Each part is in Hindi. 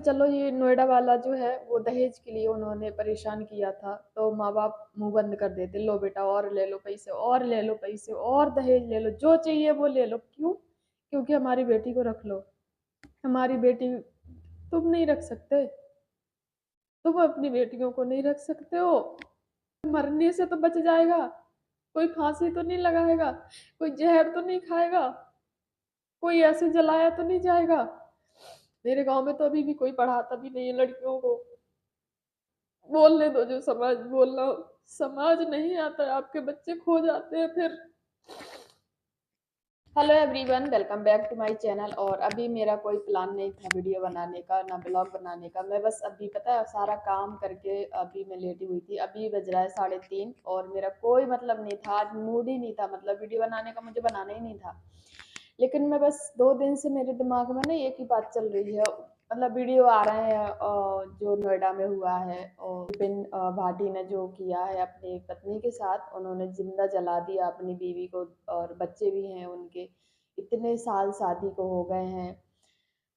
चलो ये नोएडा वाला जो है वो दहेज के लिए उन्होंने परेशान किया था, तो माँ बाप मुंह बंद कर देते, लो बेटा और ले लो पैसे और ले लो पैसे और दहेज ले लो, जो चाहिए वो ले लो। क्यों? क्योंकि हमारी बेटी को रख लो। हमारी बेटी तुम नहीं रख सकते? तुम अपनी बेटियों को नहीं रख सकते हो? मरने से तो बच जाएगा? कोई फांसी तो नहीं लगाएगा? कोई जहर तो नहीं खाएगा? कोई ऐसे जलाया तो नहीं जाएगा? मेरे गांव में तो अभी भी कोई पढ़ाता भी नहीं है लड़कियों को। बोलने दो जो समाज बोलना हो। समाज नहीं आता है, आपके बच्चे खो जाते हैं फिर। Hello everyone, welcome back to my channel. और अभी मेरा कोई प्लान नहीं था वीडियो बनाने का, ना ब्लॉग बनाने का। मैं बस अभी पता है सारा काम करके अभी मैं लेटी हुई थी। अभी बज रहा है 3:30 और मेरा कोई मतलब नहीं था, आज मूड ही नहीं था, मतलब वीडियो बनाने का मुझे बनाना ही नहीं था। लेकिन मैं बस 2 दिन से मेरे दिमाग में ना एक ही बात चल रही है। मतलब वीडियो आ रहे हैं जो नोएडा में हुआ है और विपिन भाटी ने जो किया है अपनी पत्नी के साथ, उन्होंने जिंदा जला दिया अपनी बीवी को। और बच्चे भी हैं उनके, इतने साल शादी को हो गए हैं।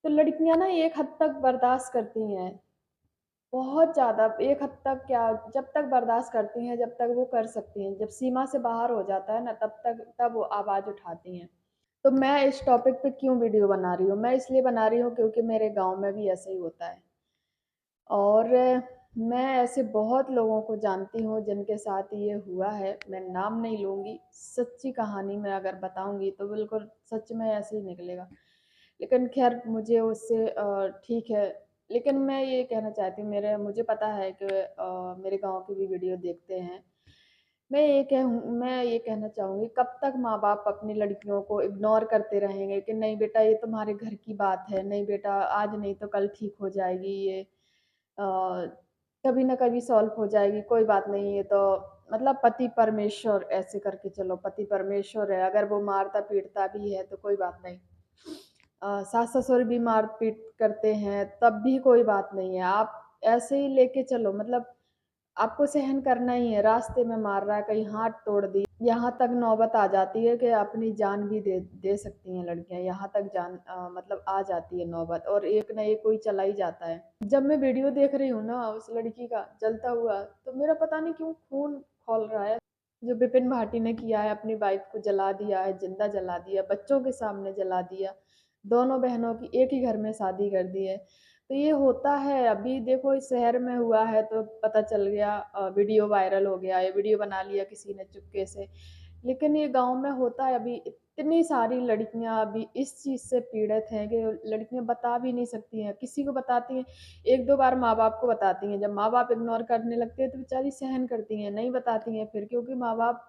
तो लड़कियां ना एक हद तक बर्दाश्त करती हैं, बहुत ज्यादा। एक हद तक क्या, जब तक बर्दाश्त करती हैं जब तक वो कर सकती हैं, जब सीमा से बाहर हो जाता है ना तब वो आवाज उठाती हैं। तो मैं इस टॉपिक पे क्यों वीडियो बना रही हूँ? मैं इसलिए बना रही हूँ क्योंकि मेरे गांव में भी ऐसे ही होता है। और मैं ऐसे बहुत लोगों को जानती हूँ जिनके साथ ये हुआ है। मैं नाम नहीं लूंगी, सच्ची कहानी मैं अगर बताऊंगी तो बिल्कुल सच में ऐसे ही निकलेगा। लेकिन खैर मुझे उससे ठीक है। लेकिन मैं ये कहना चाहती हूँ, मेरे मुझे पता है कि मेरे गांव की भी वीडियो देखते हैं। मैं ये कहना चाहूंगी, कब तक माँ बाप अपनी लड़कियों को इग्नोर करते रहेंगे कि नहीं बेटा ये तुम्हारे घर की बात है, नहीं बेटा आज नहीं तो कल ठीक हो जाएगी, ये कभी ना कभी सॉल्व हो जाएगी, कोई बात नहीं। ये तो मतलब पति परमेश्वर ऐसे करके चलो, पति परमेश्वर है, अगर वो मारता पीटता भी है तो कोई बात नहीं। सास ससुर भी मार पीट करते हैं तब भी कोई बात नहीं है, आप ऐसे ही लेके चलो। मतलब आपको सहन करना ही है। रास्ते में मार रहा है, कहीं हाथ तोड़ दी, यहाँ तक नौबत आ जाती है कि अपनी जान भी दे दे सकती हैं लड़कियां। यहाँ तक जान मतलब आ जाती है नौबत, और एक न एक कोई चला ही जाता है। जब मैं वीडियो देख रही हूँ ना उस लड़की का जलता हुआ, तो मेरा पता नहीं क्यों खून खौल रहा है। जो विपिन भाटी ने किया है, अपनी वाइफ को जला दिया है, जिंदा जला दिया, बच्चों के सामने जला दिया, दोनों बहनों की एक ही घर में शादी कर दी है। तो ये होता है। अभी देखो इस शहर में हुआ है तो पता चल गया, वीडियो वायरल हो गया, ये वीडियो बना लिया किसी ने चुपके से। लेकिन ये गांव में होता है। अभी इतनी सारी लड़कियां अभी इस चीज से पीड़ित हैं कि लड़कियां बता भी नहीं सकती हैं, किसी को बताती हैं एक दो बार माँ बाप को बताती हैं। जब माँ बाप इग्नोर करने लगते हैं तो बेचारी सहन करती हैं, नहीं बताती हैं फिर, क्योंकि माँ बाप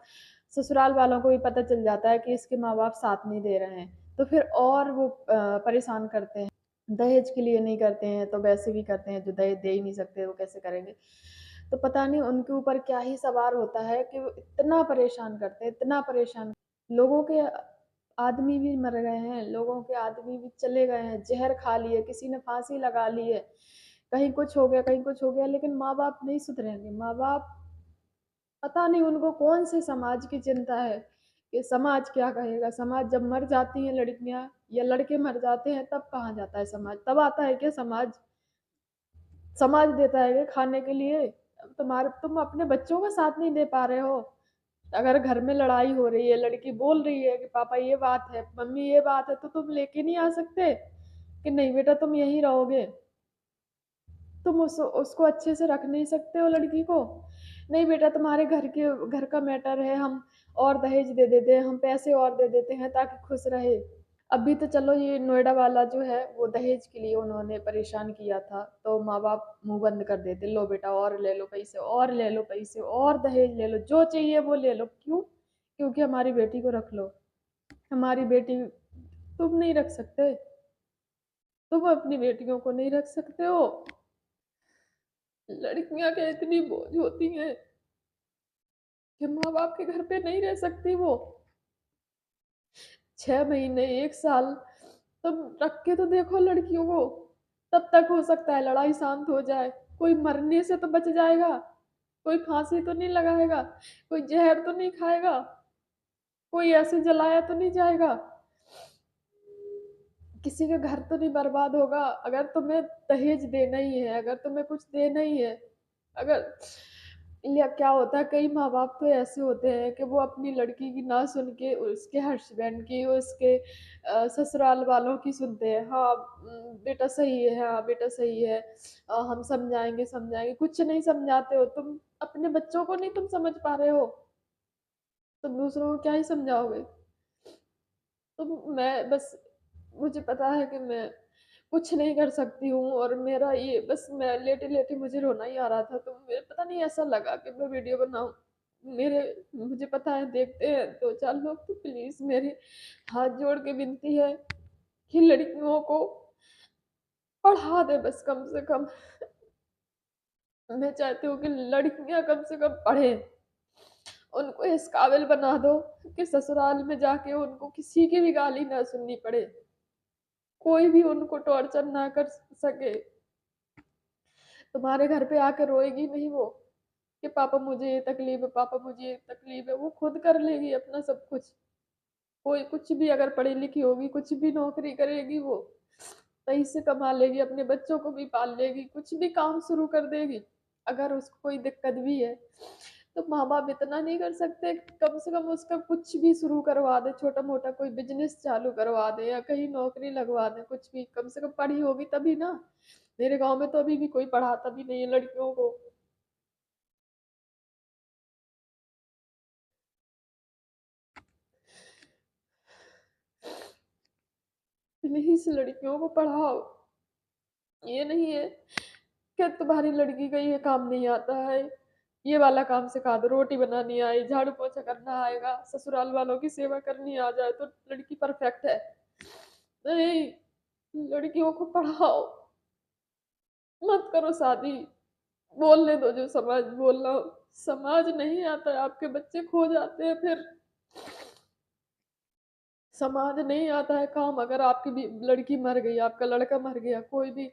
ससुराल वालों को भी पता चल जाता है कि इसके माँ बाप साथ नहीं दे रहे हैं, तो फिर और वो परेशान करते हैं। दहेज के लिए नहीं करते हैं तो वैसे भी करते हैं, जो दहेज दे ही नहीं सकते वो कैसे करेंगे? तो पता नहीं उनके ऊपर क्या ही सवार होता है कि वो इतना परेशान करते हैं, इतना परेशान। लोगों के आदमी भी मर गए हैं, लोगों के आदमी भी चले गए हैं, जहर खा लिए, किसी ने फांसी लगा ली है, कहीं कुछ हो गया कहीं कुछ हो गया। लेकिन माँ बाप नहीं सुधरेंगे। माँ बाप पता नहीं उनको कौन से समाज की चिंता है कि समाज क्या कहेगा। समाज जब मर जाती हैं लड़कियां या लड़के मर जाते हैं तब कहाँ जाता है समाज? तब आता है क्या समाज? समाज देता है क्या खाने के लिए? तुम अपने बच्चों का साथ नहीं दे पा रहे हो। अगर घर में लड़ाई हो रही है, लड़की बोल रही है कि पापा ये बात है, मम्मी ये बात है, तो तुम लेके नहीं आ सकते कि नहीं बेटा तुम यहीं रहोगे? तुम उसको अच्छे से रख नहीं सकते हो लड़की को? नहीं बेटा तुम्हारे घर का मैटर है, हम और दहेज दे देते हैं, हम पैसे और दे देते हैं ताकि खुश रहे। अभी तो चलो ये नोएडा वाला जो है वो दहेज के लिए उन्होंने परेशान किया था, तो माँ बाप मुंह बंद कर देते, लो बेटा और ले लो पैसे और ले लो पैसे और दहेज ले लो, जो चाहिए वो ले लो। क्यों? क्योंकि हमारी बेटी को रख लो। हमारी बेटी तुम नहीं रख सकते? तुम अपनी बेटियों को नहीं रख सकते हो? लड़कियां क्या इतनी बोझ होती हैं कि माँ बाप के घर पे नहीं रह सकती वो? 6 महीने, 1 साल तुम रख के तो देखो लड़कियों को। तब तक हो सकता है लड़ाई शांत हो जाए, कोई मरने से तो बच जाएगा, कोई फांसी तो नहीं लगाएगा, कोई जहर तो नहीं खाएगा, कोई ऐसे जलाया तो नहीं जाएगा। किसी का घर तो नहीं बर्बाद होगा। अगर तुम्हें दहेज देना ही है, अगर तुम्हें कुछ देना ही है, अगर या क्या होता है, कई माँ बाप तो ऐसे होते हैं कि वो अपनी लड़की की ना सुन के उसके हस्बैंड की, उसके ससुराल वालों की सुनते हैं। हाँ बेटा सही है, हाँ बेटा सही है, हम समझाएंगे समझाएंगे। कुछ नहीं समझाते हो तुम, अपने बच्चों को नहीं तुम समझ पा रहे हो, तुम दूसरों को क्या ही समझाओगे। मैं बस, मुझे पता है कि मैं कुछ नहीं कर सकती हूँ, और मेरा ये बस, मैं लेटे लेटे मुझे रोना ही आ रहा था, तो मुझे पता नहीं ऐसा लगा कि मैं वीडियो बनाऊं। मेरे मुझे पता है देखते हैं दो चार लोग, तो प्लीज मेरे हाथ जोड़ के विनती है कि लड़कियों को पढ़ा दे बस, कम से कम। मैं चाहती हूँ कि लड़कियां कम से कम पढ़े, उनको इस काबिल बना दो कि ससुराल में जाके उनको किसी की भी गाली ना सुननी पड़े, कोई भी उनको टॉर्चर ना कर सके। तुम्हारे घर पे आके रोएगी नहीं वो कि पापा मुझे ये तकलीफ है, पापा मुझे ये तकलीफ है। वो खुद कर लेगी अपना सब कुछ। कोई कुछ भी अगर पढ़ी लिखी होगी, कुछ भी नौकरी करेगी, वो सही से कमा लेगी, अपने बच्चों को भी पाल लेगी, कुछ भी काम शुरू कर देगी। अगर उसको कोई दिक्कत भी है तो माँ बाप इतना नहीं कर सकते, कम से कम उसका कुछ भी शुरू करवा दे, छोटा मोटा कोई बिजनेस चालू करवा दे या कहीं नौकरी लगवा दे, कुछ भी, कम से कम पढ़ी होगी तभी ना। मेरे गांव में तो अभी भी कोई पढ़ाता भी नहीं है लड़कियों को। प्लीज लड़कियों को पढ़ाओ। ये नहीं है कि तुम्हारी लड़की का ये काम नहीं आता है, ये वाला काम सिखा दो, रोटी बनानी आई, झाड़ू पोछा करना आएगा, ससुराल वालों की सेवा करनी आ जाए तो लड़की परफेक्ट है। नहीं, लड़कियों को पढ़ाओ, मत करो शादी, बोलने दो जो समाज बोलना हो। समाज नहीं आता है, आपके बच्चे खो जाते हैं फिर। समाज नहीं आता है काम। अगर आपकी भी लड़की मर गई, आपका लड़का मर गया, कोई भी,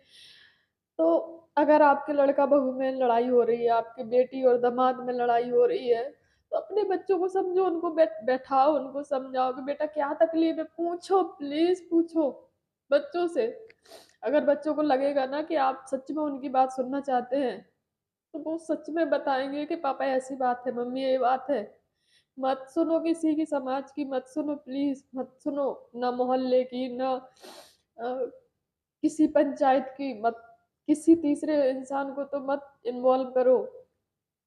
तो अगर आपके लड़का बहू में लड़ाई हो रही है, आपकी बेटी और दामाद में लड़ाई हो रही है, तो अपने बच्चों को समझो, उनको बैठाओ, उनको समझाओ कि बेटा क्या तकलीफ है, पूछो, प्लीज पूछो बच्चों से। अगर बच्चों को लगेगा ना कि आप सच में उनकी बात सुनना चाहते हैं, तो वो सच में बताएंगे कि पापा ऐसी बात है, मम्मी ये बात है। मत सुनो किसी की, समाज की मत सुनो, प्लीज मत सुनो। ना मोहल्ले की, ना किसी पंचायत की, मत किसी तीसरे इंसान को तो मत इन्वॉल्व करो।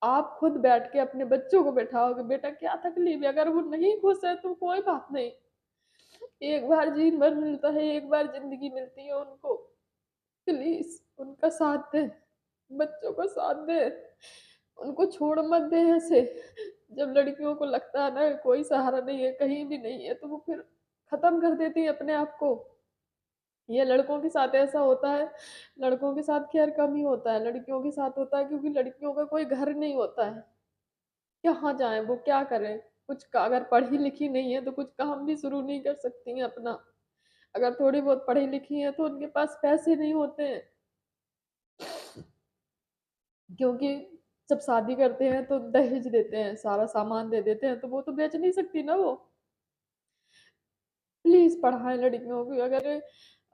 आप खुद बैठ के अपने बच्चों को बैठाओ कि बेटा क्या तकलीफ है। अगर वो नहीं खुश है तो कोई बात नहीं, एक बार जीवन भर मिलता है, एक बार जिंदगी मिलती है उनको। प्लीज उनका साथ दे, बच्चों का साथ दे, उनको छोड़ मत दे ऐसे। जब लड़कियों को लगता है ना कोई सहारा नहीं है, कहीं भी नहीं है, तो वो फिर खत्म कर देती है अपने आप को। ये लड़कों के साथ ऐसा होता है, लड़कों के साथ खैर कम ही होता है, लड़कियों के साथ होता है, क्योंकि लड़कियों का कोई घर नहीं होता है। कहाँ जाए वो, क्या करें, अगर पढ़ी लिखी नहीं है तो कुछ काम भी शुरू नहीं कर सकती हैं अपना। अगर थोड़ी बहुत पढ़ी लिखी है तो उनके पास पैसे नहीं होते हैं, क्योंकि जब शादी करते हैं तो दहेज देते हैं, सारा सामान दे देते हैं, तो वो तो बेच नहीं सकती ना वो। प्लीज पढ़ाएं लड़कियों को। अगर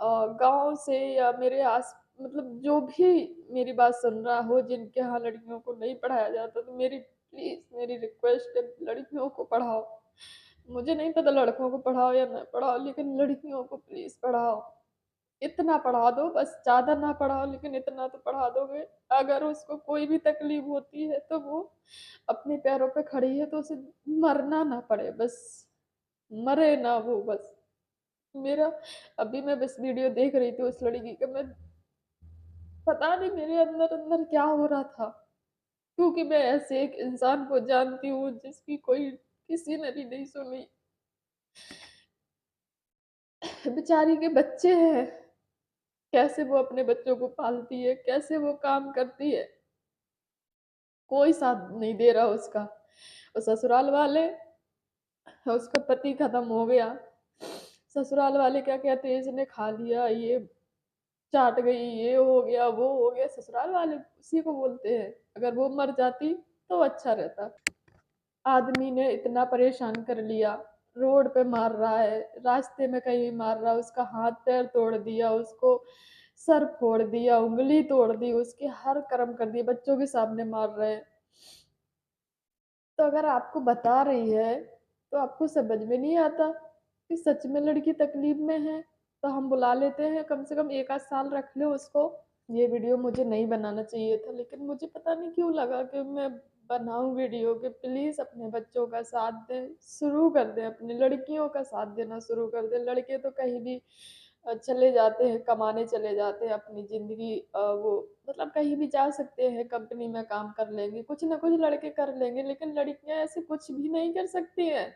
गांव से या मेरे आस, मतलब जो भी मेरी बात सुन रहा हो, जिनके यहाँ लड़कियों को नहीं पढ़ाया जाता, तो मेरी प्लीज मेरी रिक्वेस्ट है, लड़कियों को पढ़ाओ। मुझे नहीं पता लड़कों को पढ़ाओ या ना पढ़ाओ, लेकिन लड़कियों को प्लीज पढ़ाओ। इतना पढ़ा दो बस, ज्यादा ना पढ़ाओ, लेकिन इतना तो पढ़ा दोगे। अगर उसको कोई भी तकलीफ होती है तो वो अपने पैरों पे खड़ी है, तो उसे मरना ना पड़े बस, मरे ना वो बस। मेरा अभी मैं बस वीडियो देख रही थी उस लड़की का, मैं पता नहीं मेरे अंदर अंदर क्या हो रहा था, क्योंकि मैं ऐसे एक इंसान को जानती हूँ जिसकी कोई किसी ने भी नहीं सुनी। बेचारी के बच्चे हैं, कैसे वो अपने बच्चों को पालती है, कैसे वो काम करती है, कोई साथ नहीं दे रहा उसका। और ससुराल वाले, उसका पति खत्म हो गया, ससुराल वाले क्या कहते हैं, इसने खा लिया, ये चाट गई, ये हो गया, वो हो गया, ससुराल वाले उसी को बोलते हैं। अगर वो मर जाती तो अच्छा रहता। आदमी ने इतना परेशान कर लिया, रोड पे मार रहा है, रास्ते में कहीं मार रहा है, उसका हाथ-पैर तोड़ दिया, उसको सर फोड़ दिया, उँगली तोड़ दी, उसके हर कर्म कर दिए, बच्चों के सामने मार रहे हैं। तो अगर आपको बता रही है, तो आपको समझ में नहीं आता कि सच में लड़की तकलीफ में है, तो हम बुला लेते हैं, कम से कम 1 आध साल रख लो उसको। ये वीडियो मुझे नहीं बनाना चाहिए था, लेकिन मुझे पता नहीं क्यों लगा कि मैं बनाऊँ वीडियो कि प्लीज़ अपने बच्चों का साथ दें, शुरू कर दें, अपनी लड़कियों का साथ देना शुरू कर दें। लड़के तो कहीं भी चले जाते हैं, कमाने चले जाते हैं, अपनी ज़िंदगी वो मतलब कहीं भी जा सकते हैं, कंपनी में काम कर लेंगे, कुछ ना कुछ लड़के कर लेंगे, लेकिन लड़कियाँ ऐसे कुछ भी नहीं कर सकती हैं।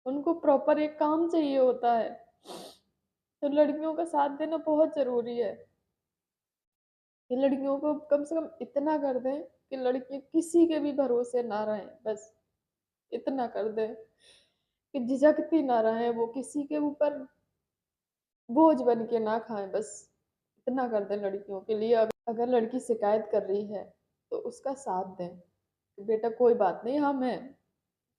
उनको प्रॉपर एक काम चाहिए होता है। तो लड़कियों का साथ देना बहुत ज़रूरी है। कि लड़कियों को कम से कम इतना कर दें कि लड़कियाँ किसी के भी भरोसे ना रहें, बस इतना कर दें कि झिझकती ना रहें, वो किसी के ऊपर बोझ बन के ना खाएँ, बस इतना कर दें लड़कियों के लिए। अगर लड़की शिकायत कर रही है, तो उसका साथ दें कि बेटा कोई बात नहीं, हम हैं।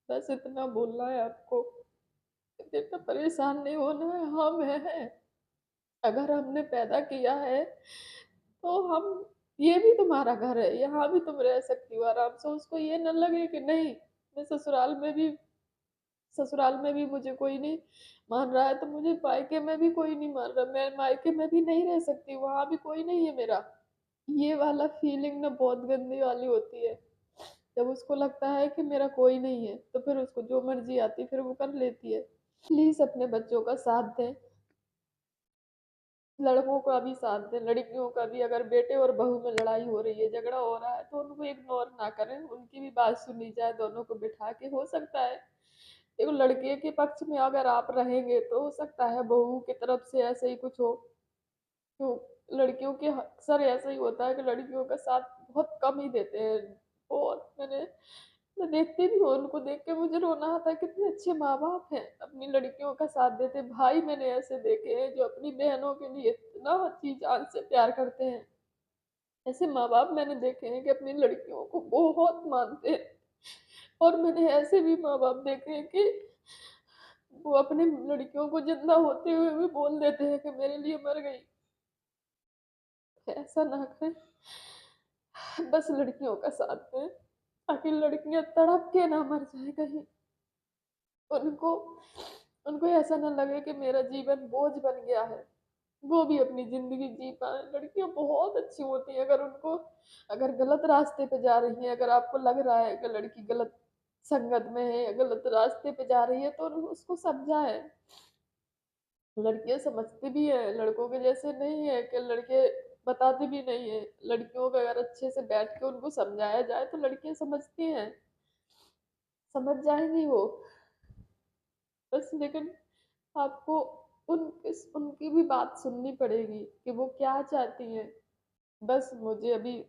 बस इतना बोलना है आपको कि बेटा परेशान नहीं होना है, हम हैं। अगर हमने पैदा किया है, तो हम ये भी तुम्हारा घर है, यहाँ भी तुम रह सकती हो आराम से। उसको ये ना लगे कि नहीं, मैं ससुराल में भी मुझे कोई नहीं मान रहा है, तो मुझे मायके में भी कोई नहीं मान रहा, मैं मायके में भी नहीं रह सकती, वहाँ भी कोई नहीं है मेरा। ये वाला फीलिंग ना बहुत गंदी वाली होती है। जब उसको लगता है कि मेरा कोई नहीं है, तो फिर उसको जो मर्ज़ी आती फिर वो कर लेती है। प्लीज़ अपने बच्चों का साथ दें, लड़कों का भी साथ दें, लड़कियों का भी। अगर बेटे और बहू में लड़ाई हो रही है, झगड़ा हो रहा है, तो उनको इग्नोर ना करें, उनकी भी बात सुनी जाए, दोनों को बिठा के। हो सकता है देखो लड़के के पक्ष में अगर आप रहेंगे, तो हो सकता है बहू की तरफ से ऐसे ही कुछ हो। तो लड़कियों के अक्सर ऐसा ही होता है कि लड़कियों का साथ बहुत कम ही देते हैं। बहुत मैं देखती भी हूँ, उनको देख के मुझे रोना आता है, कितने अच्छे माँ-बाप हैं, अपनी लड़कियों का साथ देते हैं। भाई मैंने ऐसे देखे हैं जो अपनी बहनों के लिए इतना जी-जान से प्यार करते हैं। ऐसे माँ-बाप मैंने देखे हैं कि अपनी लड़कियों को बहुत मानते हैं। और मैंने ऐसे भी माँ-बाप देखे हैं कि वो अपनी लड़कियों को जिंदा होते हुए भी बोल देते हैं कि मेरे लिए मर गई। ऐसा ना करें, बस लड़कियों का साथ दें, ताकि लड़कियाँ तड़प के ना मर जाएँ कहीं। उनको उनको ऐसा ना लगे कि मेरा जीवन बोझ बन गया है। वो भी अपनी ज़िंदगी जी पाएँ। लड़कियाँ बहुत अच्छी होती हैं, अगर गलत रास्ते पे जा रही हैं, अगर आपको लग रहा है कि लड़की गलत संगत में है या गलत रास्ते पे जा रही है, तो उसको समझाएँ। लड़कियाँ समझती भी हैं, लड़कों के जैसे नहीं है कि लड़के बताते भी नहीं हैं। लड़कियों को अगर अच्छे से बैठ के उनको समझाया जाए, तो लड़कियाँ समझती हैं, समझ जाएँगी वो। बस लेकिन आपको उनकी भी बात सुननी पड़ेगी कि वो क्या चाहती हैं। बस मुझे अभी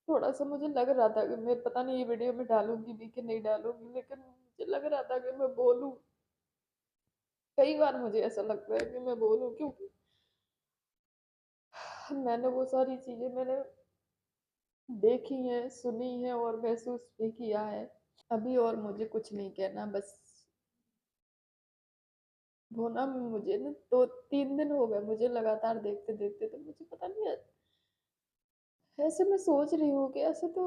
थोड़ा-सा मुझे लग रहा था कि मैं पता नहीं ये वीडियो में डालूँगी भी कि नहीं डालूँगी, लेकिन मुझे लग रहा था कि मैं बोलूँ। कई बार मुझे ऐसा लगता है कि मैं बोलूँ, क्योंकि मैंने वो सारी चीज़ें मैंने देखी हैं, सुनी हैं और महसूस भी किया है। अभी और मुझे कुछ नहीं कहना, बस वो ना मुझे ना 2-3 दिन हो गए मुझे लगातार देखते-देखते, तो मुझे पता नहीं है, ऐसे मैं सोच रही हूँ कि ऐसे तो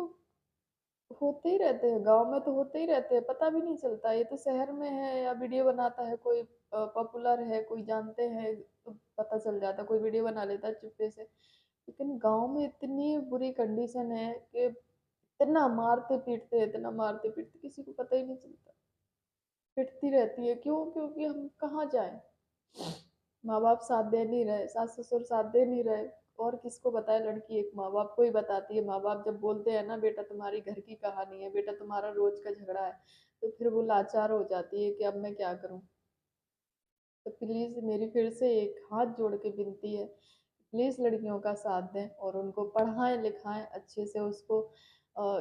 होते ही रहते हैं, गाँव में तो होते ही रहते हैं, पता भी नहीं चलता। ये तो शहर में है या वीडियो बनाता है कोई पॉपुलर है, कोई जानते हैं, तो पता चल जाता है, कोई वीडियो बना लेता है चुप्पे से। लेकिन गाँव में इतनी बुरी कंडीशन है कि इतना मारते-पीटते, किसी को पता ही नहीं चलता। पिटती रहती है, क्यों? क्योंकि हम कहाँ जाएँ? माँ-बाप साथ दे नहीं रहे, सास-ससुर साथ दे नहीं रहे, और किसको बताए? लड़की एक माँ-बाप को ही बताती है। माँ-बाप जब बोलते हैं ना, बेटा तुम्हारी घर की कहानी है, बेटा तुम्हारा रोज़ का झगड़ा है, तो फिर वो लाचार हो जाती है कि अब मैं क्या करूँ? तो प्लीज़ मेरी फिर से एक हाथ जोड़ के विनती है, प्लीज़ लड़कियों का साथ दें और उनको पढ़ाएँ-लिखाएँ अच्छे से, उसको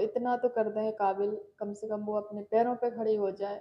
इतना तो कर दें काबिल, कम से कम वो अपने पैरों पे खड़ी हो जाए।